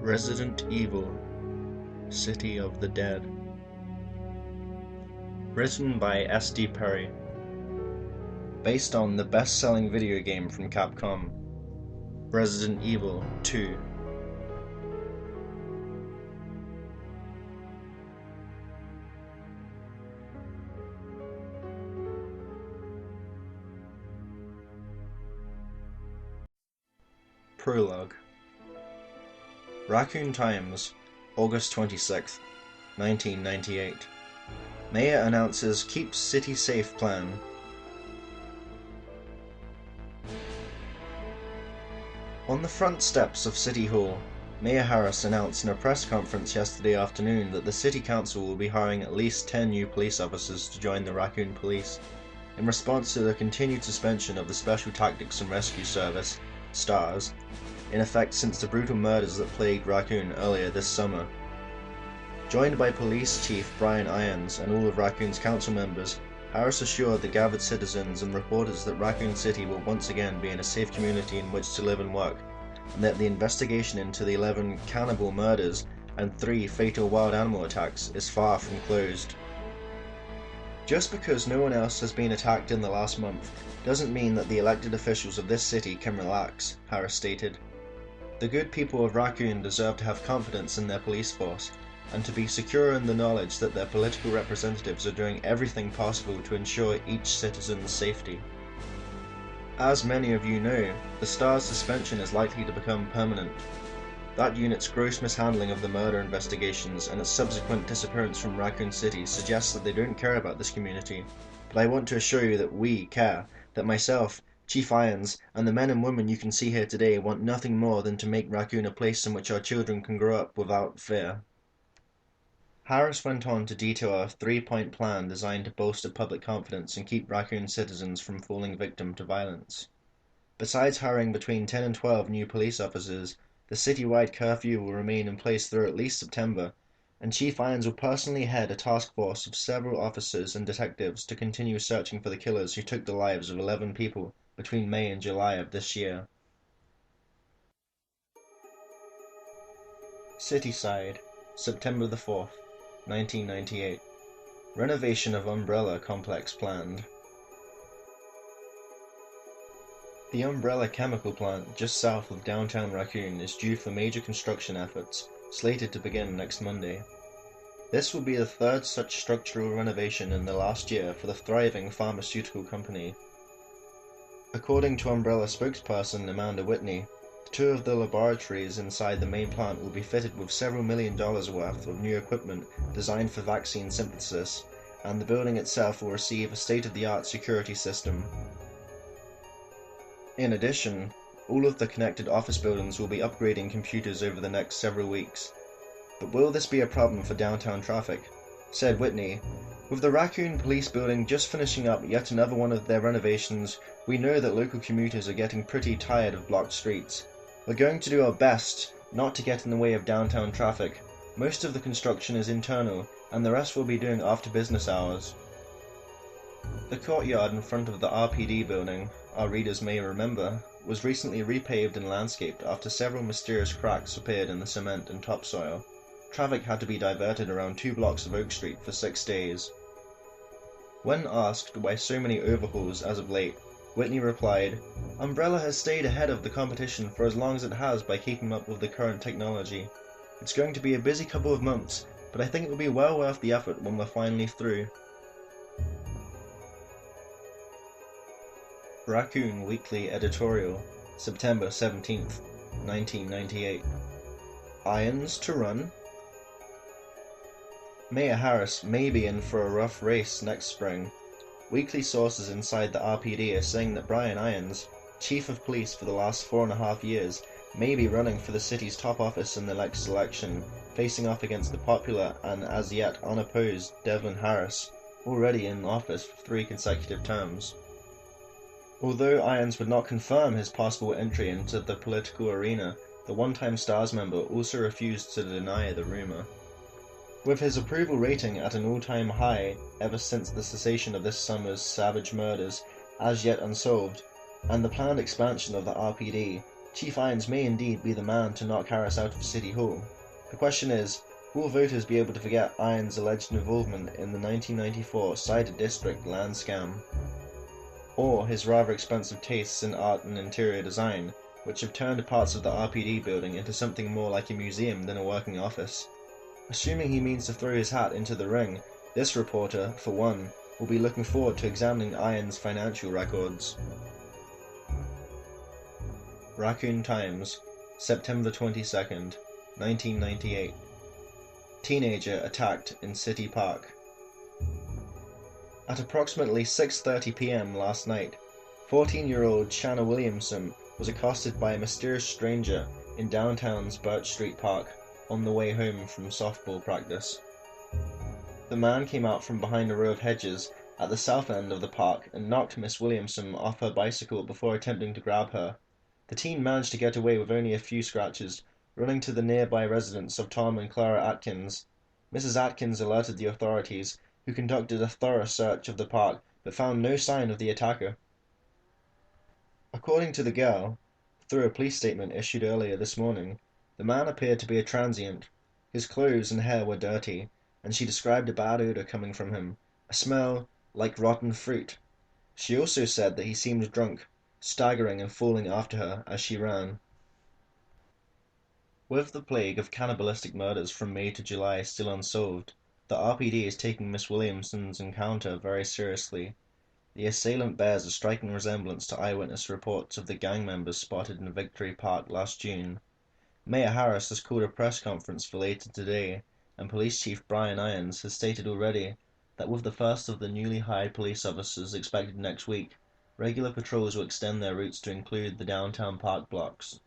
Resident Evil: City of the Dead. Written by S.D. Perry. Based on the best-selling video game from Capcom, Resident Evil 2. Prologue. Raccoon Times, August 26th, 1998. Mayor announces Keep City Safe plan. On the front steps of City Hall, Mayor Harris announced in a press conference yesterday afternoon that the City Council will be hiring at least 10 new police officers to join the Raccoon Police, in response to the continued suspension of the Special Tactics and Rescue Service, STARS, in effect since the brutal murders that plagued Raccoon earlier this summer. Joined by Police Chief Brian Irons and all of Raccoon's council members, Harris assured the gathered citizens and reporters that Raccoon City will once again be in a safe community in which to live and work, and that the investigation into the 11 cannibal murders and 3 fatal wild animal attacks is far from closed. Just because no one else has been attacked in the last month doesn't mean that the elected officials of this city can relax, Harris stated. The good people of Raccoon deserve to have confidence in their police force, and to be secure in the knowledge that their political representatives are doing everything possible to ensure each citizen's safety. As many of you know, the STARS suspension is likely to become permanent. That unit's gross mishandling of the murder investigations and its subsequent disappearance from Raccoon City suggests that they don't care about this community, but I want to assure you that we care, that myself, Chief Irons, and the men and women you can see here today want nothing more than to make Raccoon a place in which our children can grow up without fear. Harris went on to detail a 3-point plan designed to bolster public confidence and keep Raccoon citizens from falling victim to violence. Besides hiring between 10 and 12 new police officers, the citywide curfew will remain in place through at least September, and Chief Irons will personally head a task force of several officers and detectives to continue searching for the killers who took the lives of 11 people between May and July of this year. Cityside, September the 4th, 1998. Renovation of Umbrella Complex planned. The Umbrella chemical plant just south of downtown Raccoon is due for major construction efforts, slated to begin next Monday. This will be the third such structural renovation in the last year for the thriving pharmaceutical company. According to Umbrella spokesperson Amanda Whitney, 2 of the laboratories inside the main plant will be fitted with several $1 million worth of new equipment designed for vaccine synthesis, and the building itself will receive a state-of-the-art security system. In addition, all of the connected office buildings will be upgrading computers over the next several weeks. But will this be a problem for downtown traffic? Said Whitney, "With the Raccoon Police Building just finishing up yet another one of their renovations, we know that local commuters are getting pretty tired of blocked streets. We're going to do our best not to get in the way of downtown traffic. Most of the construction is internal, and the rest we'll be doing after business hours." The courtyard in front of the RPD building, our readers may remember, was recently repaved and landscaped after several mysterious cracks appeared in the cement and topsoil. Traffic had to be diverted around 2 blocks of Oak Street for 6 days. When asked why so many overhauls as of late, Whitney replied, "Umbrella has stayed ahead of the competition for as long as it has by keeping up with the current technology. It's going to be a busy couple of months, but I think it will be well worth the effort when we're finally through." Raccoon Weekly Editorial, September 17th, 1998. Irons to run? Mayor Harris may be in for a rough race next spring. Weekly sources inside the RPD are saying that Brian Irons, chief of police for the last 4.5 years, may be running for the city's top office in the next election, facing off against the popular and as yet unopposed Devlin Harris, already in office for 3 consecutive terms. Although Irons would not confirm his possible entry into the political arena, the one-time STARS member also refused to deny the rumor. With his approval rating at an all-time high ever since the cessation of this summer's savage murders, as yet unsolved, and the planned expansion of the RPD, Chief Irons may indeed be the man to knock Harris out of City Hall. The question is, will voters be able to forget Irons' alleged involvement in the 1994 Cider District land scam? Or his rather expensive tastes in art and interior design, which have turned parts of the RPD building into something more like a museum than a working office? Assuming he means to throw his hat into the ring, this reporter, for one, will be looking forward to examining Irons' financial records. Raccoon Times, September 22nd, 1998. Teenager attacked in City Park. At approximately 6:30 p.m. last night, 14-year-old Shanna Williamson was accosted by a mysterious stranger in downtown's Birch Street Park on the way home from softball practice. The man came out from behind a row of hedges at the south end of the park and knocked Miss Williamson off her bicycle before attempting to grab her. The teen managed to get away with only a few scratches, running to the nearby residence of Tom and Clara Atkins. Mrs. Atkins alerted the authorities, who conducted a thorough search of the park but found no sign of the attacker. According to the girl, through a police statement issued earlier this morning, the man appeared to be a transient. His clothes and hair were dirty, and she described a bad odor coming from him, a smell like rotten fruit. She also said that he seemed drunk, staggering and falling after her as she ran. With the plague of cannibalistic murders from May to July still unsolved, the RPD is taking Miss Williamson's encounter very seriously. The assailant bears a striking resemblance to eyewitness reports of the gang members spotted in Victory Park last June. Mayor Harris has called a press conference for later today, and Police Chief Brian Irons has stated already that with the first of the newly hired police officers expected next week, regular patrols will extend their routes to include the downtown park blocks.